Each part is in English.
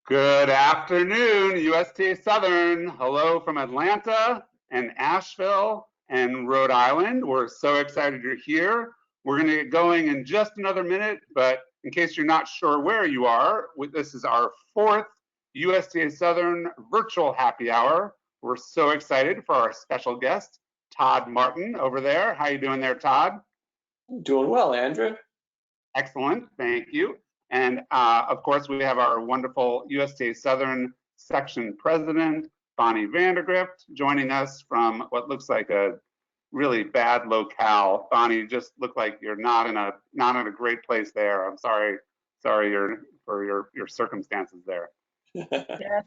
Good afternoon, USTA Southern. Hello from Atlanta and Asheville and Rhode Island. We're so excited you're here. We're going to get going in just another minute, but in case you're not sure where you are, this is our fourth USTA Southern virtual happy hour. We're so excited for our special guest, Todd Martin over there. How you doing there, Todd? Doing well, Andrew. Excellent, thank you. And of course, we have our wonderful USTA Southern section president, Bonnie Vandergrift, joining us from what looks like a really bad locale. Bonnie, you just look like you're not in a great place there. I'm sorry for your circumstances there. Yeah,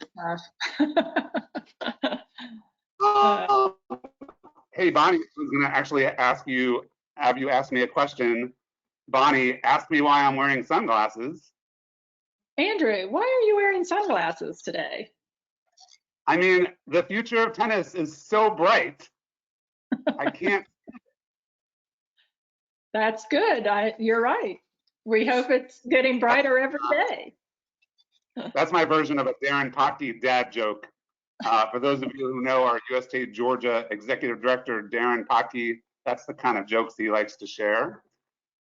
Hey, Bonnie, I was going to actually have you ask me a question. Bonnie, ask me why I'm wearing sunglasses. Andrew, why are you wearing sunglasses today? I mean, the future of tennis is so bright. I can't. That's good. You're right. We hope it's getting brighter every day. That's my version of a Darren Potke dad joke. For those of you who know our USTA Georgia Executive Director, Darren Potke, that's the kind of jokes he likes to share.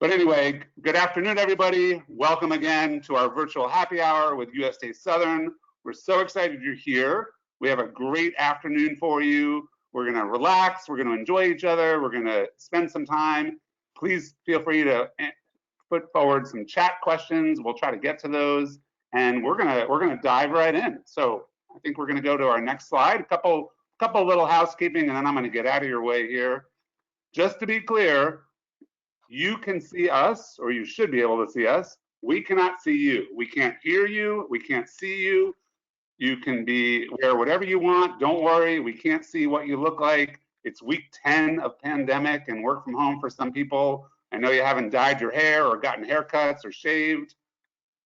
But anyway, good afternoon, everybody. Welcome again to our virtual happy hour with USTA Southern. We're so excited you're here. We have a great afternoon for you. We're going to relax. We're going to enjoy each other. We're going to spend some time. Please feel free to put forward some chat questions. We'll try to get to those, and we're gonna dive right in. So I think we're going to go to our next slide. A couple little housekeeping, and then I'm going to get out of your way here. Just to be clear, you can see us, or you should be able to see us. We cannot see you. We can't hear you. We can't see you. You can wear whatever you want. Don't worry. We can't see what you look like. It's week 10 of pandemic and work from home for some people. I know you haven't dyed your hair or gotten haircuts or shaved.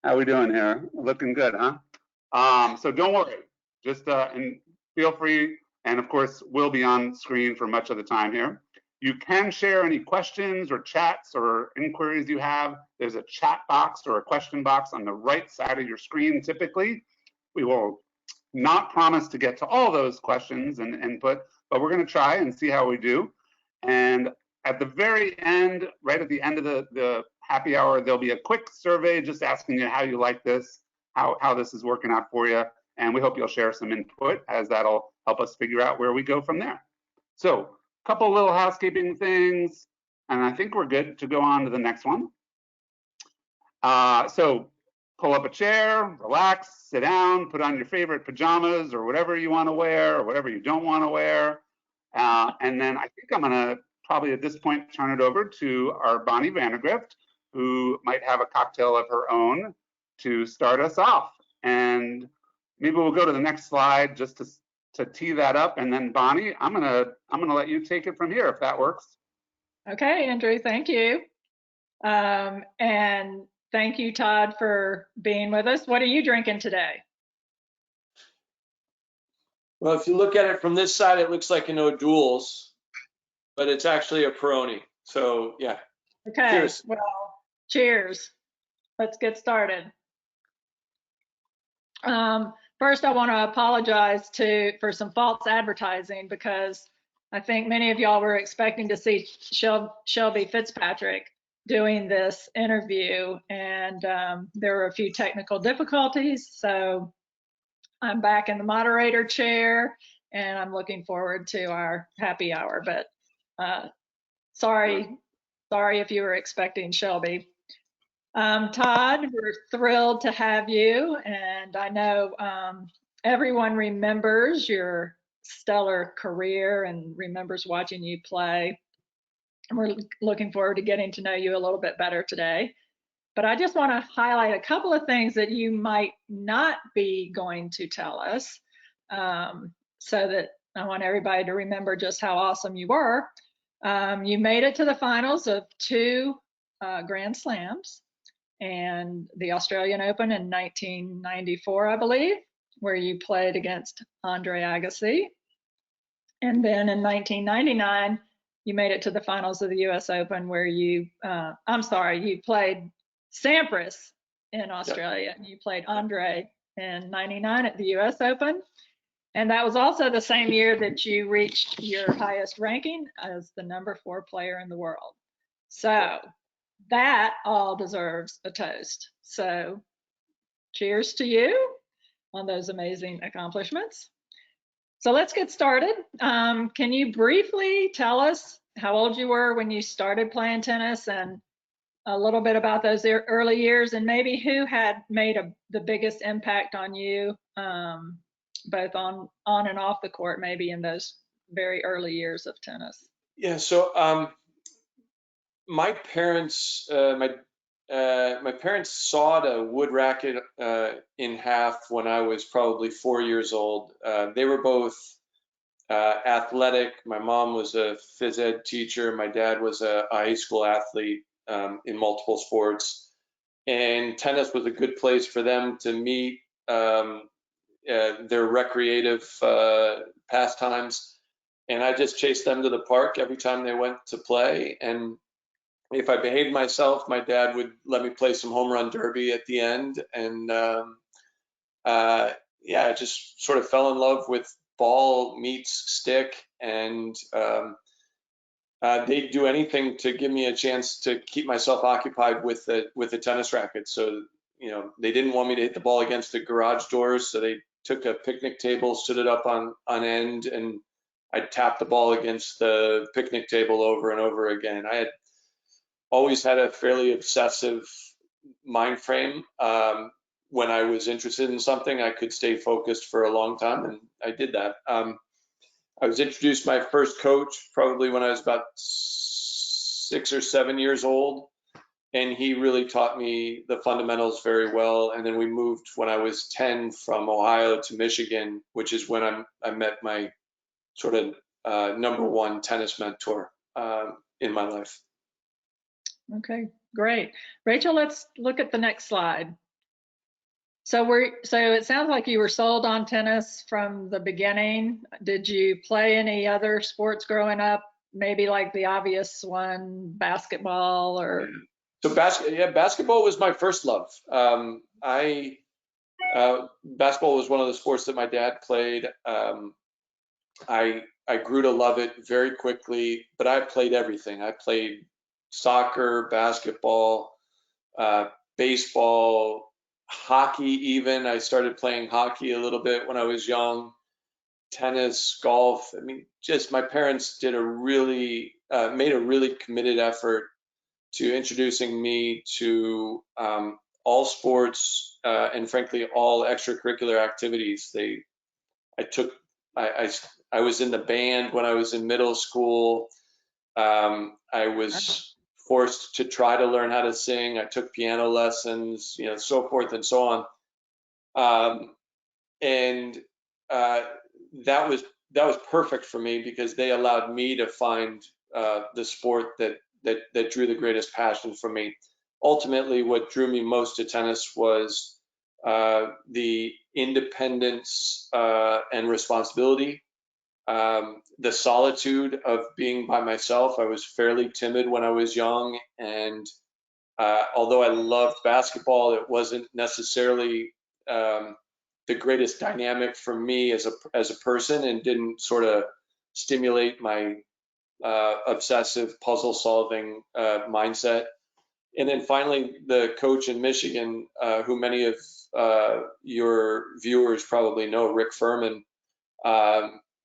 How we doing here? Looking good, huh? So don't worry. Just and feel free. And of course, we'll be on screen for much of the time here. You can share any questions or chats or inquiries you have. There's a chat box or a question box on the right side of your screen typically. We will not promise to get to all those questions and input, but we're going to try and see how we do. And at the very end, right at the end of the happy hour, there'll be a quick survey just asking you how you like this, how this is working out for you. And we hope you'll share some input, as that'll help us figure out where we go from there. So, couple little housekeeping things, and I think we're good to go on to the next one. So pull up a chair, relax, sit down, put on your favorite pajamas or whatever you want to wear or whatever you don't want to wear. And then I think I'm going to probably at this point turn it over to our Bonnie Vandergrift, who might have a cocktail of her own to start us off. And maybe we'll go to the next slide just to tee that up, and then Bonnie, I'm gonna let you take it from here if that works. Okay, Andrew, thank you. And thank you, Todd, for being with us. What are you drinking today? Well, if you look at it from this side, it looks like an O'Doul's, but it's actually a Peroni. So yeah. Okay. Cheers. Well, cheers. Let's get started. First, I want to apologize for some false advertising, because I think many of y'all were expecting to see Shelby Fitzpatrick doing this interview, and there were a few technical difficulties. So I'm back in the moderator chair, and I'm looking forward to our happy hour. But sorry if you were expecting Shelby. Todd, we're thrilled to have you, and I know everyone remembers your stellar career and remembers watching you play. And we're looking forward to getting to know you a little bit better today. But I just want to highlight a couple of things that you might not be going to tell us, so that I want everybody to remember just how awesome you were. You made it to the finals of 2 Grand Slams, and the Australian Open in 1994, I believe, where you played against Andre Agassi. And then in 1999, you made it to the finals of the US Open, where you played Sampras in Australia, and you played Andre in '99 at the US Open. And that was also the same year that you reached your highest ranking as the #4 player in the world. So that all deserves a toast. So cheers to you on those amazing accomplishments. So let's get started. Can you briefly tell us how old you were when you started playing tennis and a little bit about those early years, and maybe who had made the biggest impact on you, both on and off the court, maybe in those very early years of tennis? Yeah, so my parents, my parents sawed a wood racket in half when I was probably 4 years old. They were both athletic. My mom was a phys ed teacher. My dad was a high school athlete in multiple sports. And tennis was a good place for them to meet their recreative pastimes. And I just chased them to the park every time they went to play. And if I behaved myself, my dad would let me play some home run derby at the end. And yeah, I just sort of fell in love with ball meets stick, and they'd do anything to give me a chance to keep myself occupied with the tennis racket. So, you know, they didn't want me to hit the ball against the garage doors, so they took a picnic table, stood it up on end, and I'd tap the ball against the picnic table over and over again. I had always had a fairly obsessive mind frame. When I was interested in something, I could stay focused for a long time, and I did that. I was introduced to my first coach probably when I was about 6 or 7 years old, and he really taught me the fundamentals very well. And then we moved when I was 10 from Ohio to Michigan, which is when I met my sort of #1 tennis mentor in my life. Okay, great. Rachel, let's look at the next slide. So it sounds like you were sold on tennis from the beginning. Did you play any other sports growing up? Maybe like the obvious one, basketball or? So basketball was my first love. Basketball was one of the sports that my dad played. I grew to love it very quickly, but I played everything. I played soccer, basketball, baseball, hockey even. I started playing hockey a little bit when I was young. Tennis, golf. I mean, just my parents did made a really committed effort to introducing me to all sports and frankly all extracurricular activities. I was in the band when I was in middle school. I was forced to try to learn how to sing. I took piano lessons, you know, so forth and so on. And that was perfect for me because they allowed me to find the sport that drew the greatest passion from me. Ultimately, what drew me most to tennis was the independence and responsibility. The solitude of being by myself. I was fairly timid when I was young, and although I loved basketball, it wasn't necessarily the greatest dynamic for me as a person, and didn't sort of stimulate my obsessive puzzle solving mindset. And then finally, the coach in Michigan, who many of your viewers probably know, Rick Furman,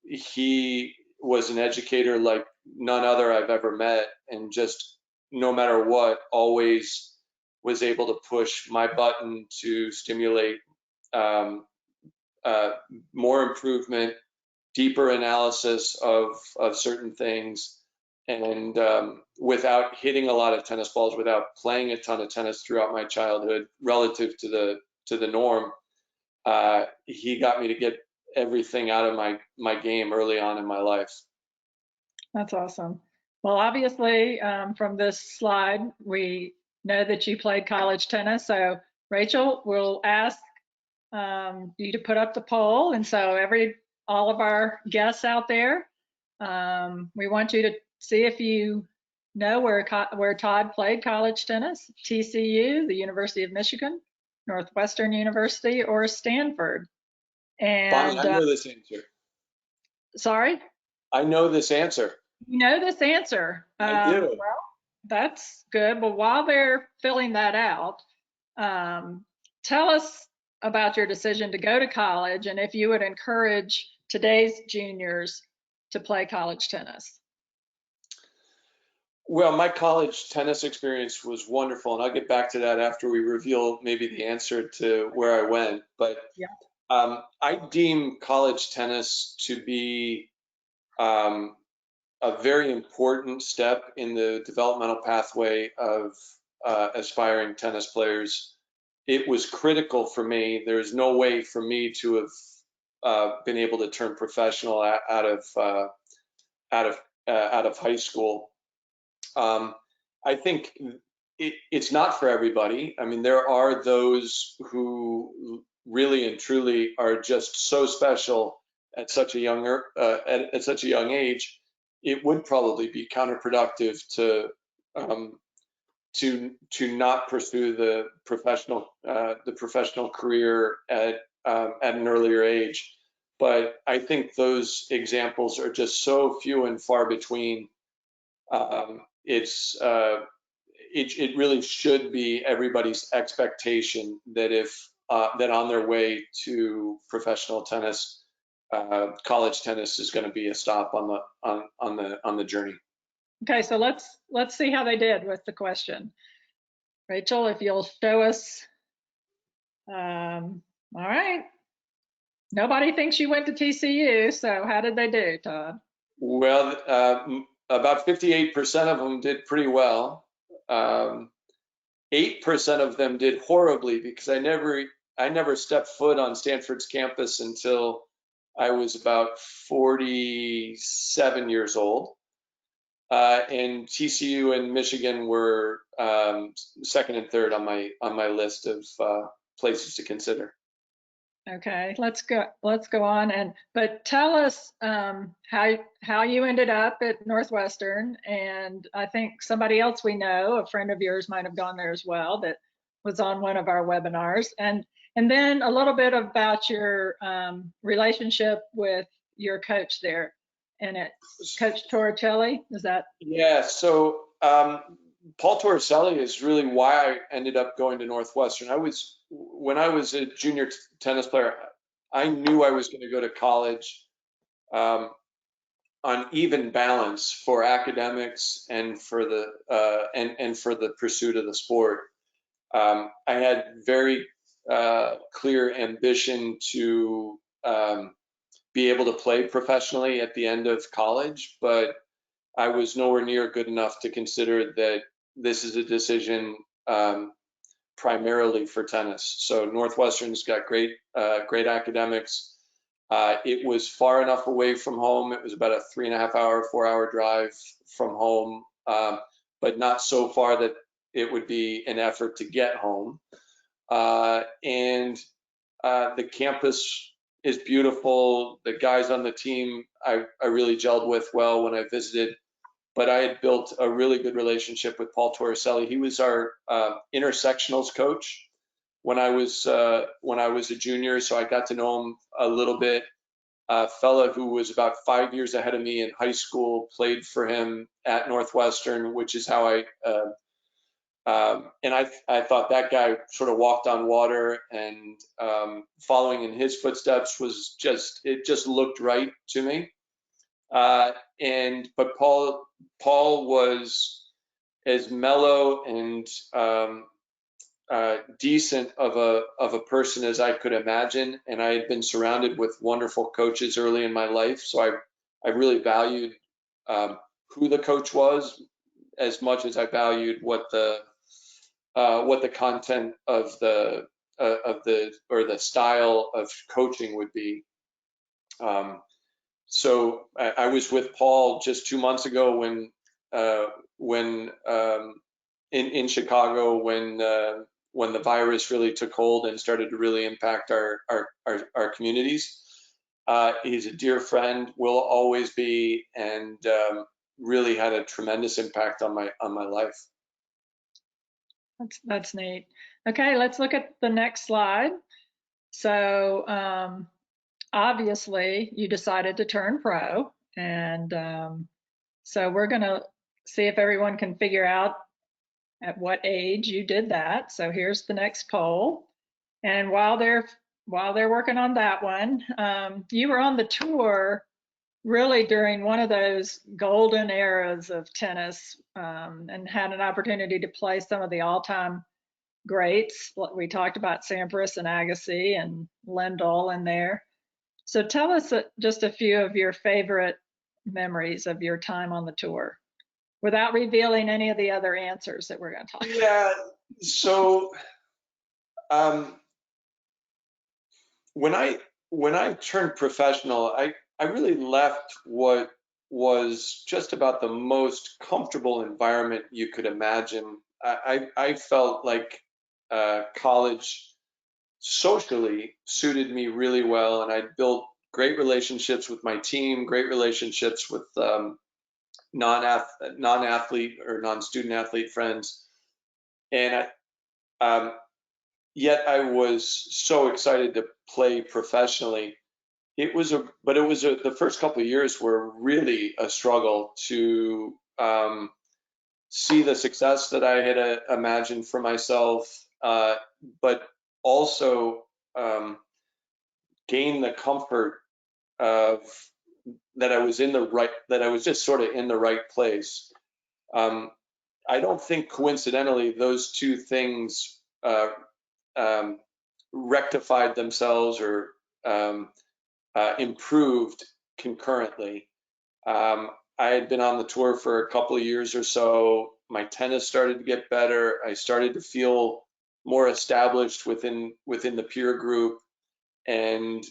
he was an educator like none other I've ever met, and just no matter what, always was able to push my button to stimulate more improvement, deeper analysis of certain things, and without hitting a lot of tennis balls, without playing a ton of tennis throughout my childhood relative to the norm, he got me to get everything out of my game early on in my life. That's awesome. Well, obviously, from this slide, we know that you played college tennis. So, Rachel, we'll ask you to put up the poll. And so all of our guests out there, we want you to see if you know where Todd played college tennis: TCU, the University of Michigan, Northwestern University or Stanford? Bonnie, And I know this answer. sorry, I know this answer. you know this answer. I do. Well, that's good. But while they're filling that out, tell us about your decision to go to college and if you would encourage today's juniors to play college tennis. Well, my college tennis experience was wonderful, and I'll get back to that after we reveal maybe the answer to where I went. But Yeah. I deem college tennis to be a very important step in the developmental pathway of aspiring tennis players. It was critical for me. There's no way for me to have been able to turn professional out of high school. I think it's not for everybody. I mean, there are those who really and truly are just so special at such a at such a young age. It would probably be counterproductive to not pursue the professional career at an earlier age. But I think those examples are just so few and far between. It really should be everybody's expectation that if that on their way to professional tennis, college tennis is going to be a stop on the journey. Okay, so let's see how they did with the question. Rachel, if you'll show us. All right. Nobody thinks you went to TCU, so how did they do, Todd? Well, about 58% of them did pretty well. 8% of them did horribly because I never stepped foot on Stanford's campus until I was about 47 years old. And TCU and Michigan were second and third on my list of places to consider. Okay, let's go on, but tell us how you ended up at Northwestern, and I think somebody else we know, a friend of yours, might have gone there as well, that was on one of our webinars, and then a little bit about your relationship with your coach there, and it's Coach Torricelli. Is that? Yeah. So Paul Torricelli is really why I ended up going to Northwestern. When I was a junior tennis player, I knew I was going to go to college on even balance for academics and for the and for the pursuit of the sport. I had very clear ambition to be able to play professionally at the end of college, but I was nowhere near good enough to consider that this is a decision primarily for tennis. So Northwestern's got great academics. It was far enough away from home. It was about a 3.5 hour, 4 hour drive from home, but not so far that it would be an effort to get home. And the campus is beautiful. The guys on the team I really gelled with well when I visited. But I had built a really good relationship with Paul Torricelli. He was our intersectionals coach when I was a junior, so I got to know him a little bit. A fella who was about 5 years ahead of me in high school played for him at Northwestern, which is how and I thought that guy sort of walked on water, and following in his footsteps it just looked right to me. But Paul was as mellow and decent of a person as I could imagine, and I had been surrounded with wonderful coaches early in my life, so I really valued who the coach was as much as I valued what the content of the style of coaching would be. So I was with Paul just 2 months ago when in Chicago when the virus really took hold and started to really impact our communities. He's a dear friend, will always be, and really had a tremendous impact on my life. That's neat. Okay, let's look at the next slide. So obviously you decided to turn pro, and so we're gonna see if everyone can figure out at what age you did that. So here's the next poll. And while they're working on that one, you were on the tour really during one of those golden eras of tennis, and had an opportunity to play some of the all-time greats. We talked about Sampras and Agassi and Lendl in there. So tell us just a few of your favorite memories of your time on the tour, without revealing any of the other answers that we're going to talk about. Yeah. So when I turned professional, I really left what was just about the most comfortable environment you could imagine. I felt like college socially suited me really well, and I built great relationships with my team, great relationships with non-athlete or non-student athlete friends, and yet I was so excited to play professionally. The first couple of years were really a struggle to see the success that I had imagined for myself, but also gain the comfort of that I was just sort of in the right place. I don't think coincidentally those two things rectified themselves or improved concurrently. I had been on the tour for a couple of years or so. My tennis started to get better. I started to feel more established within the peer group, and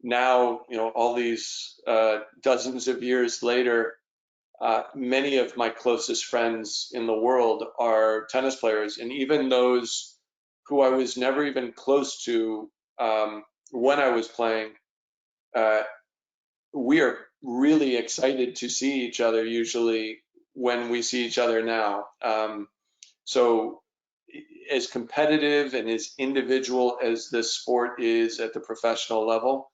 now, all these dozens of years later, many of my closest friends in the world are tennis players, and even those who I was never even close to when I was playing, we are really excited to see each other usually when we see each other now. So as competitive and as individual as this sport is at the professional level,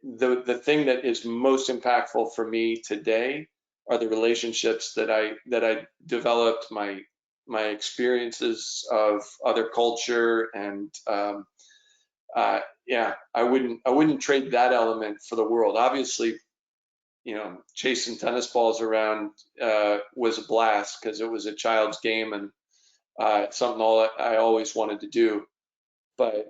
the thing that is most impactful for me today are the relationships that I developed, my experiences of other culture, and yeah, I wouldn't trade that element for the world. Obviously, chasing tennis balls around was a blast because it was a child's game, and something I always wanted to do. But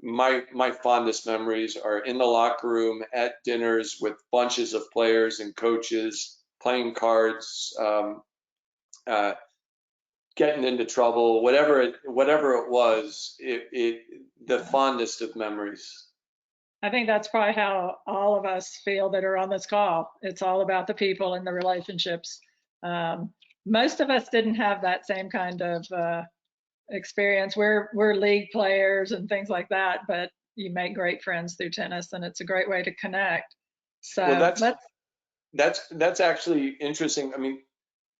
my fondest memories are in the locker room, at dinners with bunches of players and coaches, playing cards, getting into trouble, whatever it was, the fondest of memories. I think that's probably how all of us feel that are on this call. It's all about the people and the relationships. Most of us didn't have that same kind of experience. We're league players and things like that, but you make great friends through tennis, and it's a great way to connect. So well, that's actually interesting. I mean,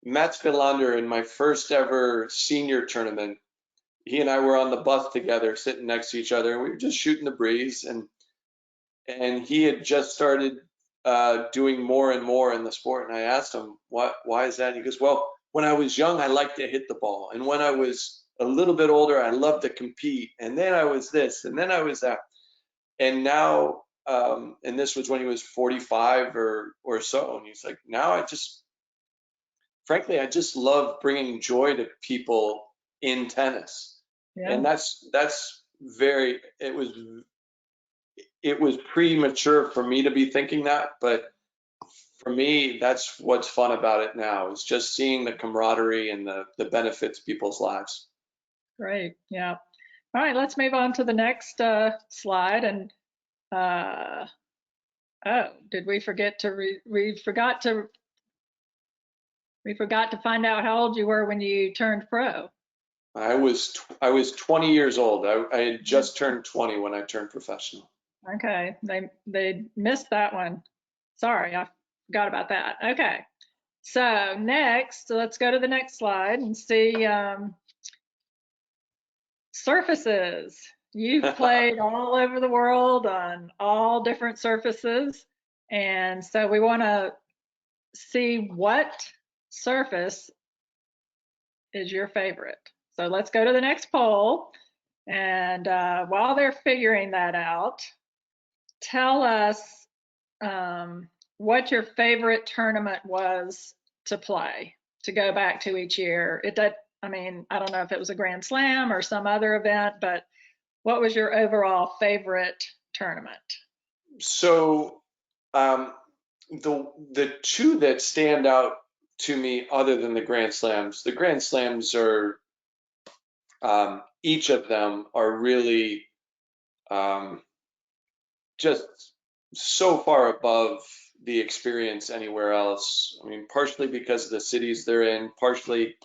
Mats Wilander, in my first ever senior tournament, he and I were on the bus together, sitting next to each other, and we were just shooting the breeze. And he had just started doing more and more in the sport. And I asked him, why is that? He goes, well, when I was young, I liked to hit the ball. And when I was a little bit older, I loved to compete. And then I was this, and then I was that. And now, and this was when he was 45 or so. And he's like, now frankly, I just love bringing joy to people in tennis. yeah. And it was premature for me to be thinking that, but for me, that's what's fun about it now, is just seeing the camaraderie and the benefits people's lives. Great. Yeah. All right, let's move on to the next slide. And did we forget to we forgot to find out how old you were when you turned pro? I was 20 years old. I had just turned 20 when I turned professional. Okay, they missed that one. Sorry, I forgot about that. Okay, So next, let's go to the next slide and see surfaces. You've played all over the world on all different surfaces. And so we want to see what surface is your favorite. So let's go to the next poll. And while they're figuring that out, tell us what your favorite tournament was to play, to go back to each year. I mean, I don't know if it was a Grand Slam or some other event, but what was your overall favorite tournament? So the two that stand out to me, other than the Grand Slams are each of them are really just so far above the experience anywhere else. I mean, partially because of the cities they're in, partially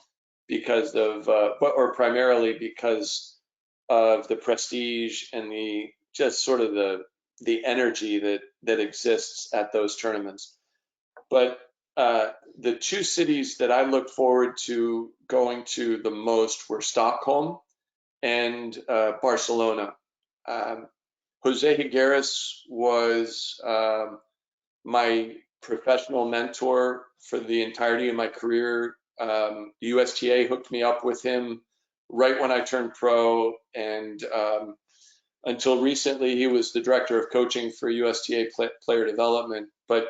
because of, or primarily because of the prestige and the just sort of the energy that exists at those tournaments. But the two cities that I looked forward to going to the most were Stockholm and Barcelona. Jose Higueras was my professional mentor for the entirety of my career. The USTA hooked me up with him right when I turned pro, and until recently, he was the director of coaching for USTA player development. But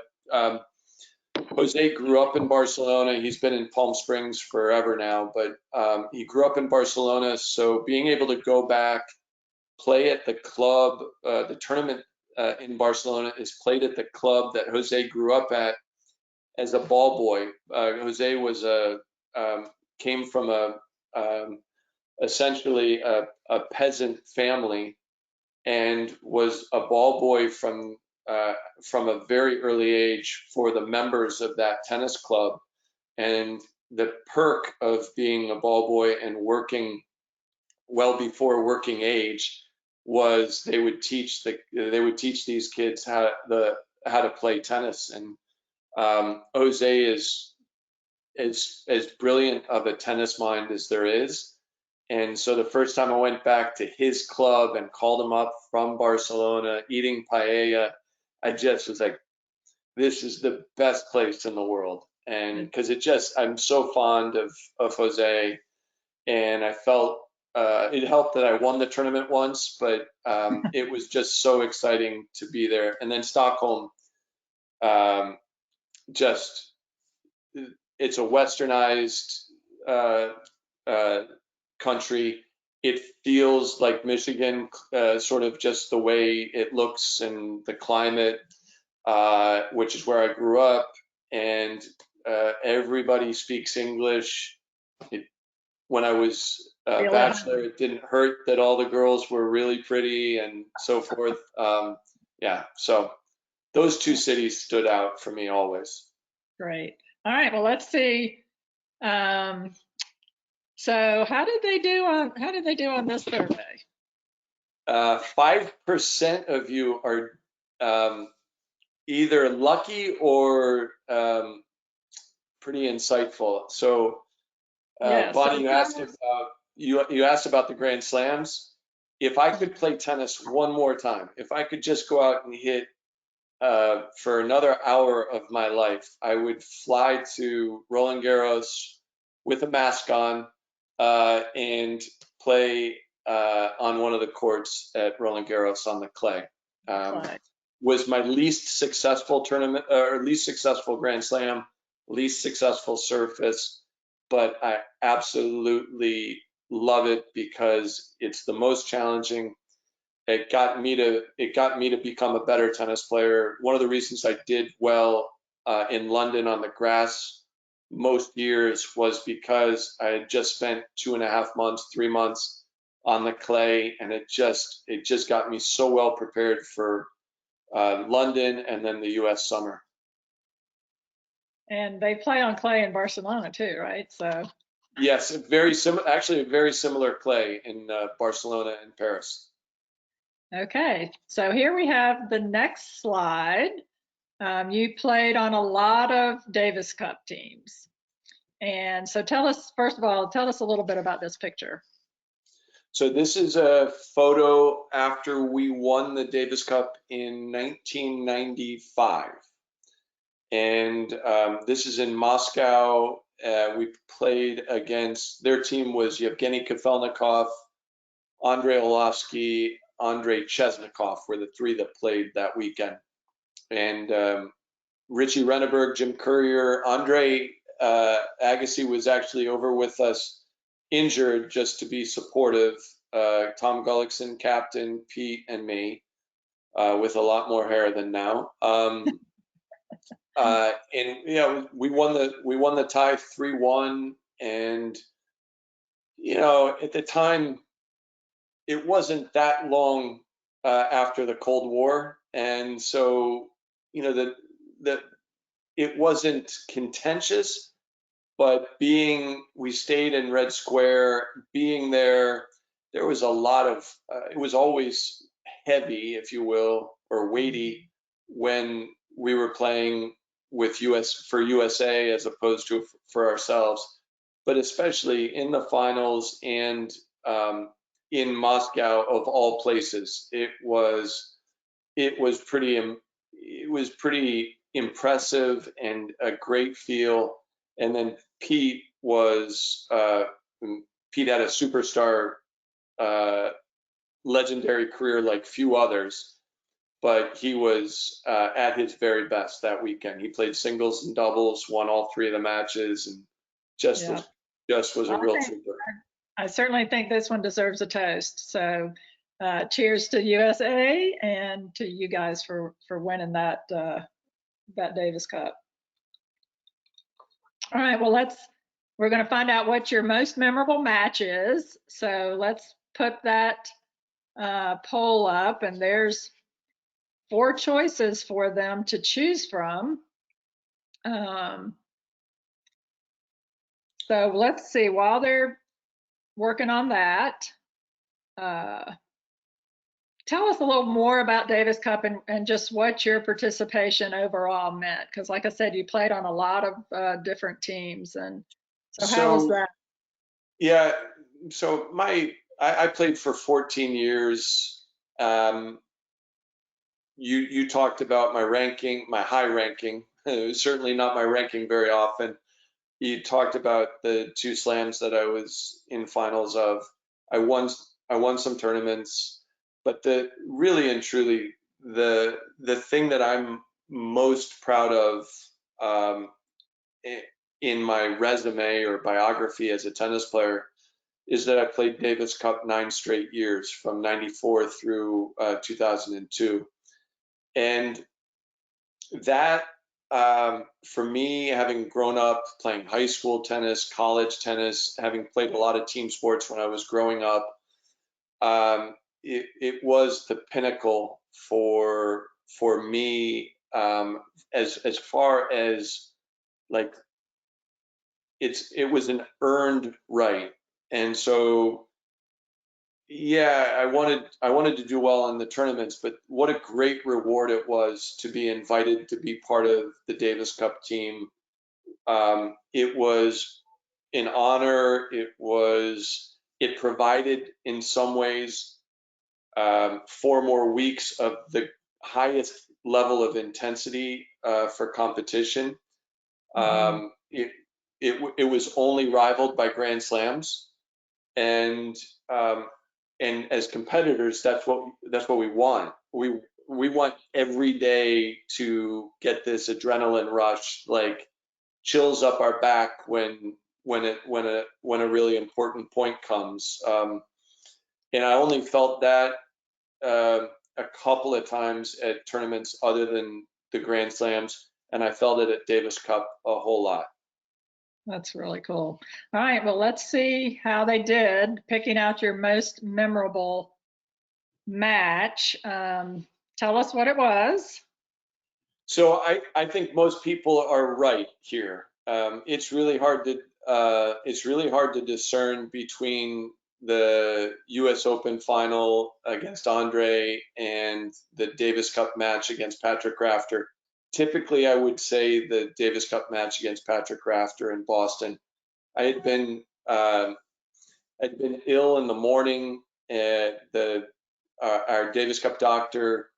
Jose grew up in Barcelona. He's been in Palm Springs forever now, but he grew up in Barcelona. So being able to go back, play at the club, the tournament in Barcelona is played at the club that Jose grew up at as a ball boy. Jose was came from essentially a peasant family and was a ball boy from a very early age for the members of that tennis club. And the perk of being a ball boy and working well before working age was they would teach these kids how to play tennis. And Jose is as brilliant of a tennis mind as there is. And so the first time I went back to his club and called him up from Barcelona, eating paella, I just was like, this is the best place in the world. And because I'm so fond of Jose, and I felt it helped that I won the tournament once, but it was just so exciting to be there. And then Stockholm, just it's a westernized country. It feels like Michigan, sort of just the way it looks and the climate, which is where I grew up, and everybody speaks English. When I was a bachelor, it didn't hurt that all the girls were really pretty and so forth. Yeah, so those two cities stood out for me always. Great. All right, well, let's see. So how did they do on this survey? 5% of you are either lucky or pretty insightful. So Bonnie, you asked about the Grand Slams. If I could play tennis one more time, if I could just go out and hit for another hour of my life, I would fly to Roland Garros with a mask on and play on one of the courts at Roland Garros on the clay. Was my least successful tournament or least successful Grand Slam, least successful surface, but I absolutely love it because it's the most challenging. It got me to become a better tennis player. One of the reasons I did well in London on the grass most years was because I had just spent 2.5 months, 3 months on the clay, and it just got me so well prepared for London and then the U.S. summer. And they play on clay in Barcelona too, right? So yes, actually a very similar clay in Barcelona and Paris. Okay, so here we have the next slide. You played on a lot of Davis Cup teams. And so tell us, first of all, tell us a little bit about this picture. So this is a photo after we won the Davis Cup in 1995. And this is in Moscow. We played against, their team was Yevgeny Kafelnikov, Andrei Orlovsky, Andrei Chesnikov were the three that played that weekend. And Richie Renneberg, Jim Courier, Andre Agassi was actually over with us injured just to be supportive. Tom Gullickson, captain, Pete, and me, with a lot more hair than now. And you know, we won the tie 3-1, and you know, at the time, it wasn't that long after the Cold War, and so you know that it wasn't contentious, but we stayed in Red Square, being there was a lot of, it was always heavy, if you will, or weighty when we were playing with for USA as opposed to for ourselves, but especially in the finals and in Moscow of all places, it was pretty impressive and a great feel. And then Pete had a superstar legendary career like few others, but he was at his very best that weekend. He played singles and doubles, won all three of the matches, and just was a real trooper. I certainly think this one deserves a toast. So cheers to USA and to you guys for winning that Davis Cup. All right, well, we're going to find out what your most memorable match is. So let's put that poll up, and there's 4 choices for them to choose from. So let's see, while they're working on that, tell us a little more about Davis Cup and just what your participation overall meant. Because like I said, you played on a lot of different teams. And so how was that? Yeah, so I played for 14 years. You talked about my ranking, my high ranking. It was certainly not my ranking very often. You talked about the 2 slams that I was in finals of. I won some tournaments, but really and truly the thing that I'm most proud of in my resume or biography as a tennis player is that I played Davis Cup 9 straight years from 94 through 2002. And that, for me, having grown up playing high school tennis, college tennis, having played a lot of team sports when I was growing up, it was the pinnacle for me, as far as like it was an earned right. And so yeah, I wanted to do well in the tournaments, but what a great reward it was to be invited to be part of the Davis Cup team. It was an honor. It provided in some ways 4 more weeks of the highest level of intensity for competition. It was only rivaled by Grand Slams, and as competitors, that's what we want. We want every day to get this adrenaline rush, like chills up our back when a really important point comes. And I only felt that a couple of times at tournaments other than the Grand Slams, and I felt it at Davis Cup a whole lot. That's really cool. All right, well, let's see how they did picking out your most memorable match. Tell us what it was. So I think most people are right here. It's really hard to discern between the U.S. Open final against Andre and the Davis Cup match against Patrick Rafter. typically I would say the Davis Cup match against Patrick Rafter in Boston. I had been ill in the morning. Our Davis Cup doctor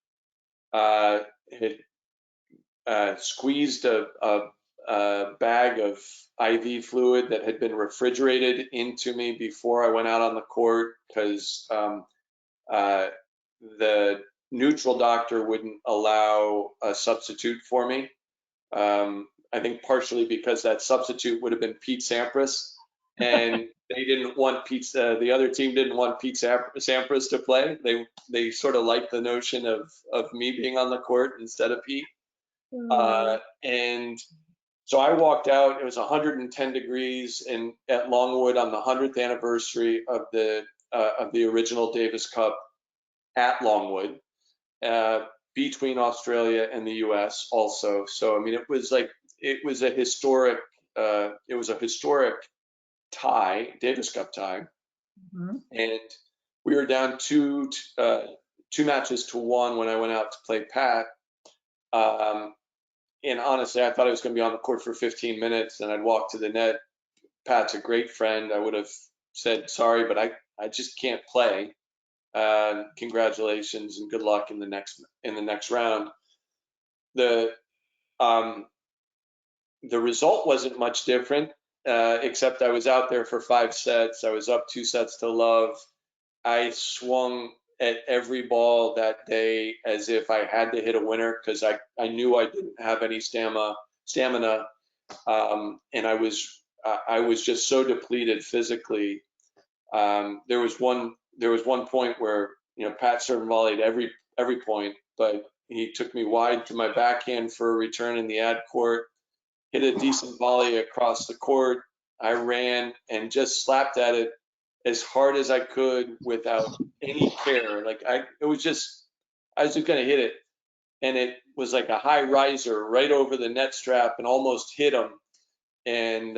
had squeezed a bag of IV fluid that had been refrigerated into me before I went out on the court because the neutral doctor wouldn't allow a substitute for me. I think partially because that substitute would have been Pete Sampras, and they didn't want the other team didn't want Pete Sampras to play. They sort of liked the notion of me being on the court instead of Pete. And so I walked out. It was 110 degrees at Longwood on the 100th anniversary of the original Davis Cup at Longwood, between Australia and the U.S. also. So I mean, it was a historic tie, Davis Cup tie, and we were down two matches to one when I went out to play Pat. And honestly, I thought I was going to be on the court for 15 minutes, and I'd walk to the net. Pat's a great friend. I would have said sorry, but I just can't play. Congratulations and good luck in the next round. The result wasn't much different, except I was out there for 5 sets. I was up 2 sets to love. I swung at every ball that day as if I had to hit a winner because I knew I didn't have any stamina, and I was just so depleted physically. There was one point where Pat served and volleyed every point, but he took me wide to my backhand for a return in the ad court, hit a decent volley across the court. I ran and just slapped at it as hard as I could without any care. I was just going to hit it, and it was like a high riser right over the net strap and almost hit him. And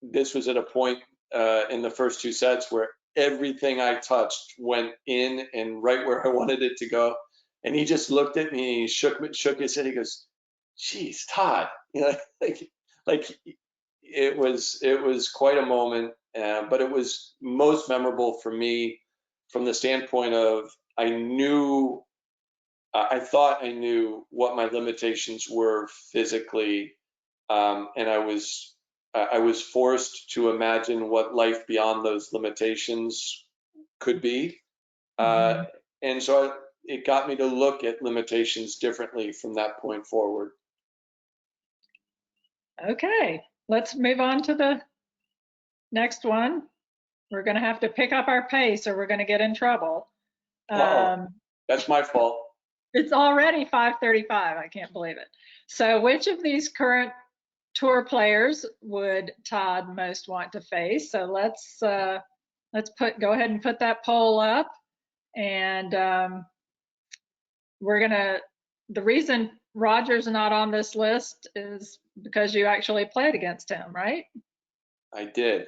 this was at a point in the first 2 sets where everything I touched went in and right where I wanted it to go. And he just looked at me, shook his head. He goes, "Geez, Todd," like it was quite a moment, but it was most memorable for me from the standpoint of I thought I knew what my limitations were physically, and I was forced to imagine what life beyond those limitations could be. And so it got me to look at limitations differently from that point forward. Okay, let's move on to the next one. We're going to have to pick up our pace or we're going to get in trouble. That's my fault. It's already 5:35. I can't believe it. So which of these current tour players would Todd most want to face? So let's go ahead and put that poll up. And the reason Roger's not on this list is because you actually played against him, right? I did.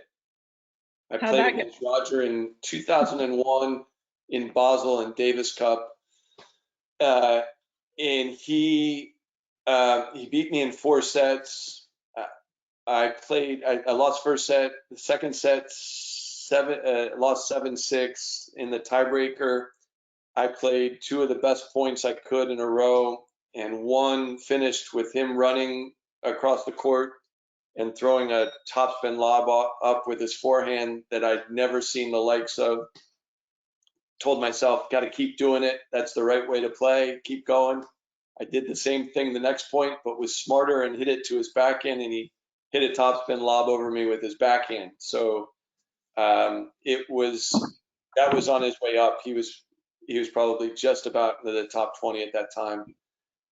I played against Roger in 2001 in Basel and Davis Cup. And he beat me in 4 sets. I lost first set. The second set, lost 7-6 in the tiebreaker. I played 2 of the best points I could in a row, and one finished with him running across the court and throwing a topspin lob up with his forehand that I'd never seen the likes of. Told myself, got to keep doing it. That's the right way to play. Keep going. I did the same thing the next point, but was smarter and hit it to his backhand, and he hit a topspin lob over me with his backhand. So that was on his way up. He was probably just about the top 20 at that time,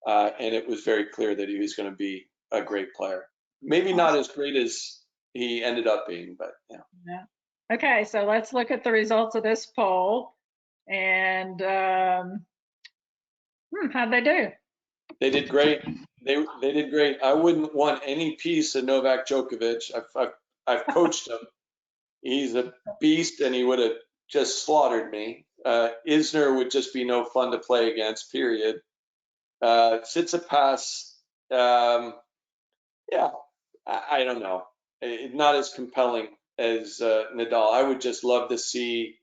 and it was very clear that he was going to be a great player. Maybe not as great as he ended up being, but yeah. Okay, so let's look at the results of this poll. And how'd they do? They did great. They did great. I wouldn't want any piece of Novak Djokovic. I've coached him. He's a beast, and he would have just slaughtered me. Isner would just be no fun to play against, period. Tsitsipas, yeah, I don't know. Not as compelling as Nadal. I would just love to see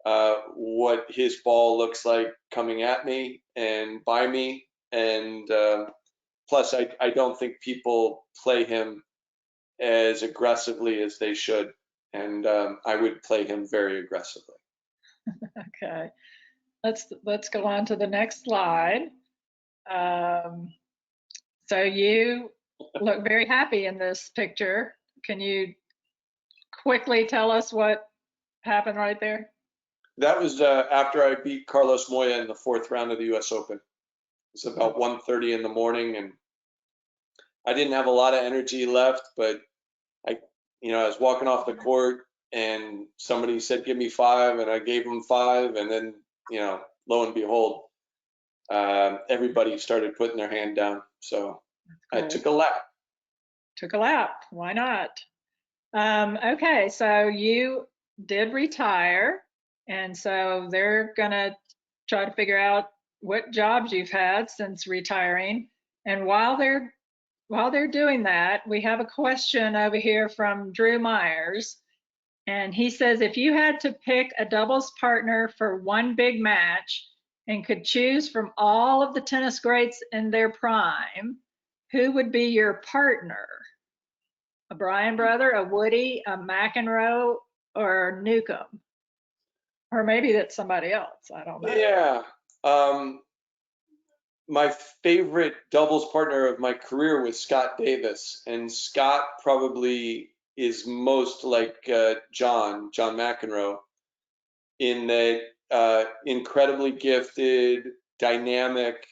what his ball looks like coming at me and by me. And plus, I don't think people play him as aggressively as they should. And I would play him very aggressively. Okay, let's go on to the next slide. So you look very happy in this picture. Can you quickly tell us what happened right there? That was after I beat Carlos Moya in the 4th round of the U.S. Open. It's about 1:30 in the morning, and I didn't have a lot of energy left, but I was walking off the court, and somebody said, "Give me 5," and I gave them 5, and then, lo and behold, everybody started putting their hand down. So I took a lap. Took a lap. Why not? Okay, so you did retire, and so they're gonna try to figure out what jobs you've had since retiring. And while they're doing that, we have a question over here from Drew Myers. And he says, if you had to pick a doubles partner for one big match and could choose from all of the tennis greats in their prime, who would be your partner? A Bryan brother, a Woody, a McEnroe, or Newcomb? Or maybe that's somebody else. I don't know. Yeah. My favorite doubles partner of my career was Scott Davis, and Scott probably is most like John McEnroe in that incredibly gifted, dynamic.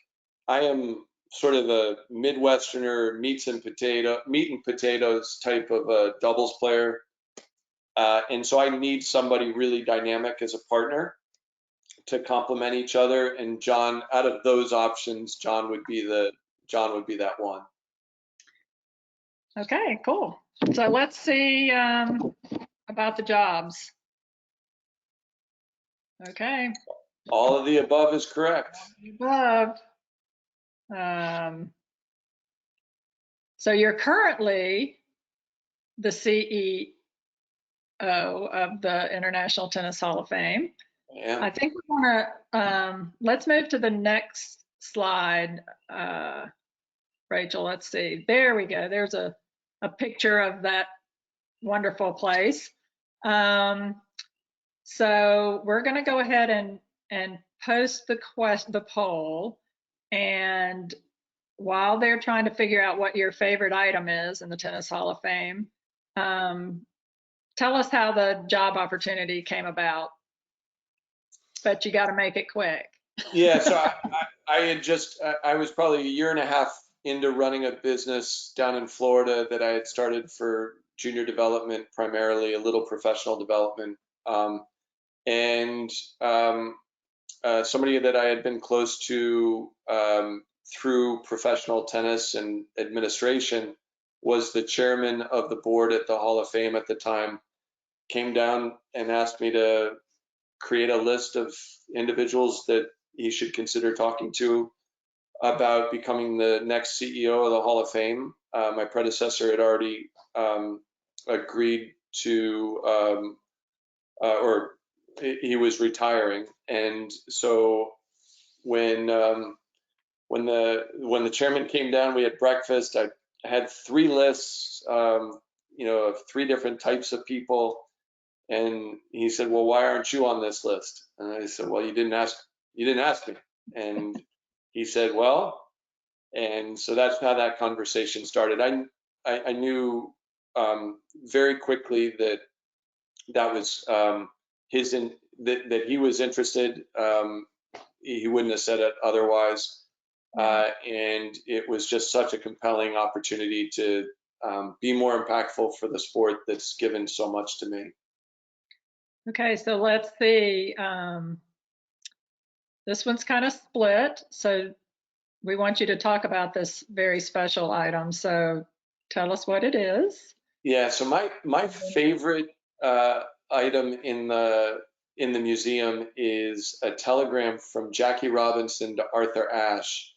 I am sort of a Midwesterner, meat and potatoes type of a doubles player, and so I need somebody really dynamic as a partner to complement each other. And John, out of those options, John would be that one. Okay, cool. So let's see about the jobs. Okay. All of the above is correct. Above. So you're currently the CEO of the International Tennis Hall of Fame. Yeah. I think we want to, let's move to the next slide, Rachel. Let's see. There we go. There's a picture of that wonderful place. So we're going to go ahead and post the poll. And while they're trying to figure out what your favorite item is in the Tennis Hall of Fame, tell us how the job opportunity came about. But you got to make it quick. Yeah, so I was probably a year and a half into running a business down in Florida that I had started for junior development, primarily a little professional development. Somebody that I had been close to through professional tennis and administration was the chairman of the board at the Hall of Fame at the time, came down and asked me to create a list of individuals that he should consider talking to about becoming the next CEO of the Hall of Fame. My predecessor had already agreed to, or he was retiring, and so when the chairman came down, we had breakfast. I had 3 lists, of 3 different types of people. And he said, "Well, why aren't you on this list?" And I said, "Well, you didn't ask me." And he said, "Well," and so that's how that conversation started. I knew very quickly that was that he was interested. He wouldn't have said it otherwise. And it was just such a compelling opportunity to be more impactful for the sport that's given so much to me. Okay, so let's see. This one's kind of split. So we want you to talk about this very special item. So tell us what it is. Yeah, so my favorite item in the museum is a telegram from Jackie Robinson to Arthur Ashe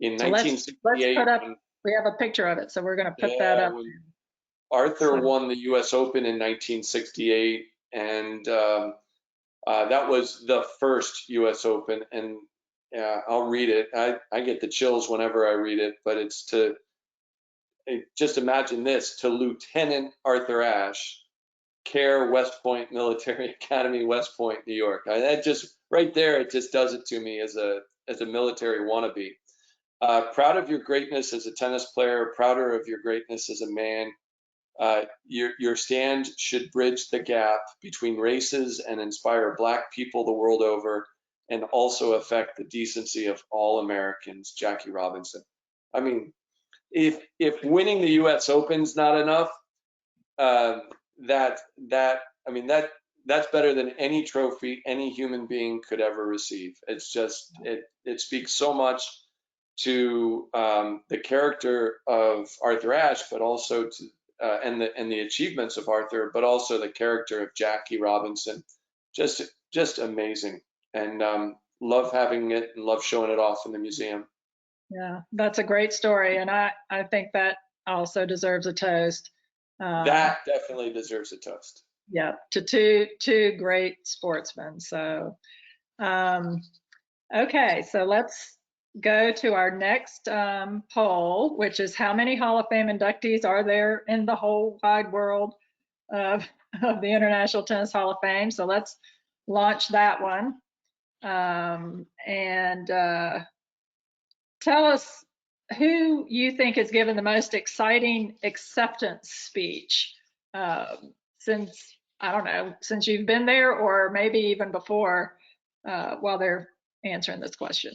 In So let's 1968, put up, we have a picture of it, so we're going to put that up. when Arthur So- won the U.S. Open in 1968, and that was the first U.S. Open. And I'll read it. I get the chills whenever I read it, but it's to just imagine this: to Lieutenant Arthur Ashe, Care, West Point Military Academy, West Point, New York. That just right there, it just does it to me as a military wannabe. Proud of your greatness as a tennis player, prouder of your greatness as a man. Your stand should bridge the gap between races and inspire Black people the world over, and also affect the decency of all Americans. Jackie Robinson. I mean, if winning the U.S. Open's not enough, that's better than any trophy any human being could ever receive. It's just it speaks so much to the character of Arthur Ashe, but also to and the achievements of Arthur, but also the character of Jackie Robinson. Just amazing, and love having it and love showing it off in the museum. Yeah, that's a great story, and I think that also deserves a toast. That definitely deserves a toast. Yeah, to two great sportsmen. So, okay, so let's go to our next poll, which is how many Hall of Fame inductees are there in the whole wide world of the International Tennis Hall of Fame? So let's launch that one. And tell us who you think has given the most exciting acceptance speech since, I don't know, since you've been there, or maybe even before while they're answering this question.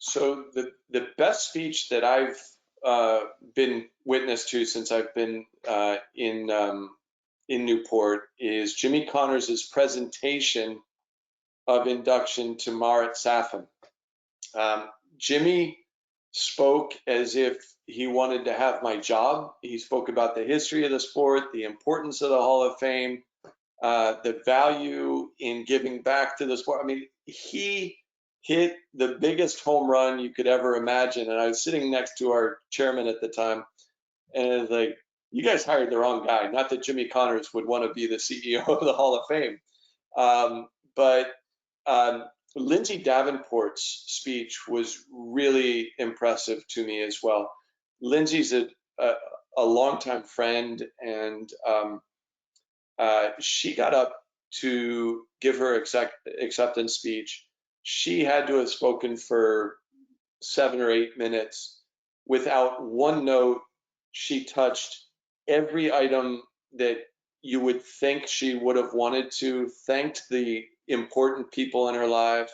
So the best speech that I've been witness to since I've been in Newport is Jimmy Connors' presentation of induction to Marat Safin. Jimmy spoke as if he wanted to have my job. He spoke about the history of the sport, the importance of the Hall of Fame, the value in giving back to the sport. I mean, he hit the biggest home run you could ever imagine. And I was sitting next to our chairman at the time, and it was like, you guys hired the wrong guy. Not that Jimmy Connors would want to be the CEO of the Hall of Fame. But Lindsay Davenport's speech was really impressive to me as well. Lindsay's a longtime friend, and she got up to give her acceptance speech. She had to have spoken for 7 or 8 minutes. Without one note, she touched every item that you would think she would have wanted to, thanked the important people in her life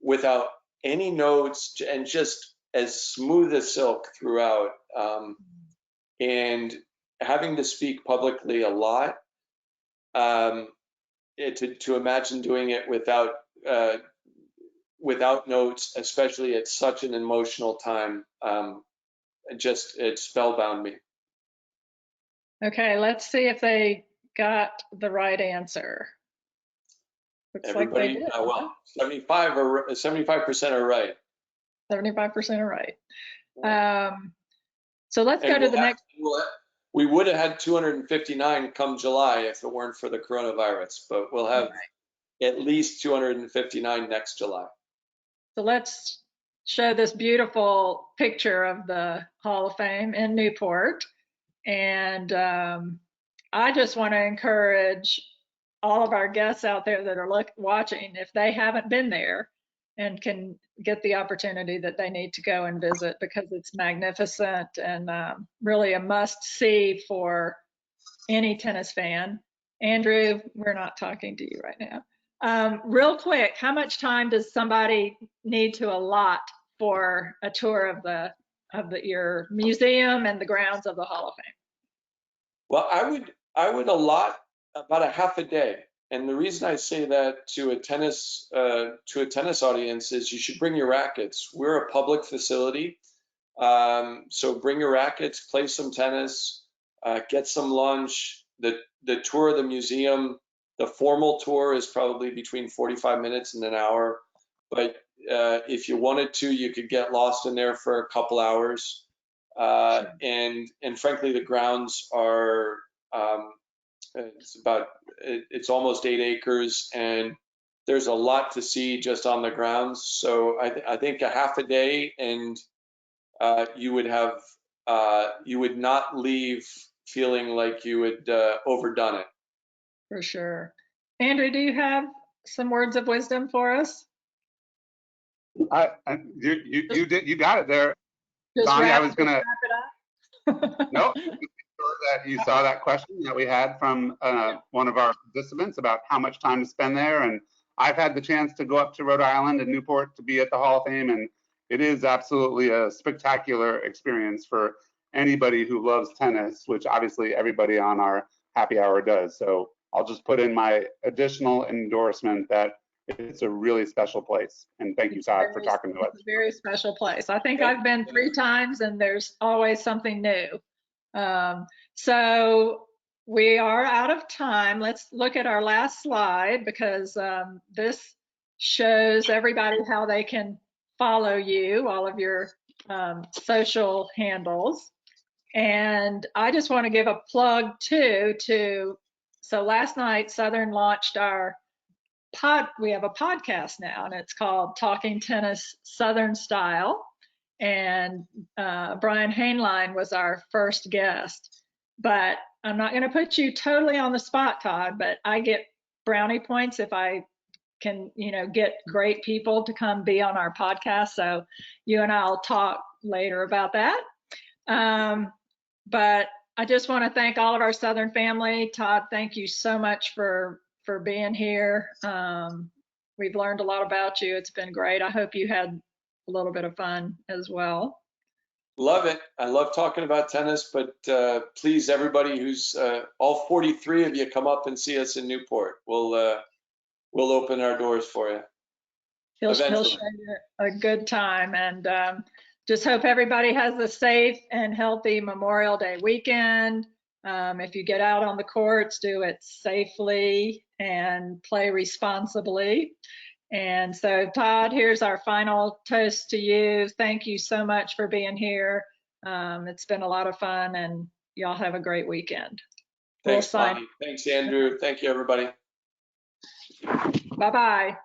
without any notes, and just as smooth as silk throughout. And having to speak publicly a lot, to imagine doing it without notes, especially at such an emotional time, it spellbound me. Okay, let's see if they got the right answer. Looks Everybody, like they did. well, 75% are right. 75% are right. So let's go to the next. We would have had 259 come July if it weren't for the coronavirus, but we'll have at least 259 next July. So let's show this beautiful picture of the Hall of Fame in Newport. And I just want to encourage all of our guests out there that are watching, if they haven't been there and can get the opportunity, that they need to go and visit, because it's magnificent and really a must see for any tennis fan. Andrew, we're not talking to you right now. Real quick, how much time does somebody need to allot for a tour of your museum and the grounds of the Hall of Fame? Well, I would allot about a half a day. And the reason I say that to a tennis audience is you should bring your rackets. We're a public facility, so bring your rackets, play some tennis, get some lunch. The tour of the museum, the formal tour is probably between 45 minutes and an hour, but if you wanted to, you could get lost in there for a couple hours. And frankly, the grounds are, it's almost 8 acres, and there's a lot to see just on the grounds. So I think a half a day, and you would not leave feeling like you had overdone it. For sure. Andrew, do you have some words of wisdom for us? You got it there, Just Bonnie. I wrap was gonna. it up. No, sure that you saw that question that we had from one of our participants about how much time to spend there. And I've had the chance to go up to Rhode Island and Newport to be at the Hall of Fame, and it is absolutely a spectacular experience for anybody who loves tennis, which obviously everybody on our happy hour does. So I'll just put in my additional endorsement that it's a really special place. And thank you, Todd, for talking to us. It's a very special place. I think I've been 3 times, and there's always something new. So we are out of time. Let's look at our last slide, because this shows everybody how they can follow you, all of your social handles. And I just want to give a plug too so last night Southern launched our we have a podcast now, and it's called Talking Tennis Southern Style. And Brian Hainline was our first guest. But I'm not going to put you totally on the spot, Todd, but I get brownie points if I can, get great people to come be on our podcast. So you and I'll talk later about that. But I just want to thank all of our Southern family. Todd, thank you so much for being here. We've learned a lot about you. It's been great. I hope you had a little bit of fun as well. Love it. I love talking about tennis, but please, everybody who's all 43 of you, come up and see us in Newport. We'll open our doors for you. He'll show you a good time, and just hope everybody has a safe and healthy Memorial Day weekend. If you get out on the courts, do it safely and play responsibly. And so, Todd, here's our final toast to you. Thank you so much for being here. It's been a lot of fun, and y'all have a great weekend. Thanks, Bonnie. Thanks, Andrew. Thank you, everybody. Bye-bye.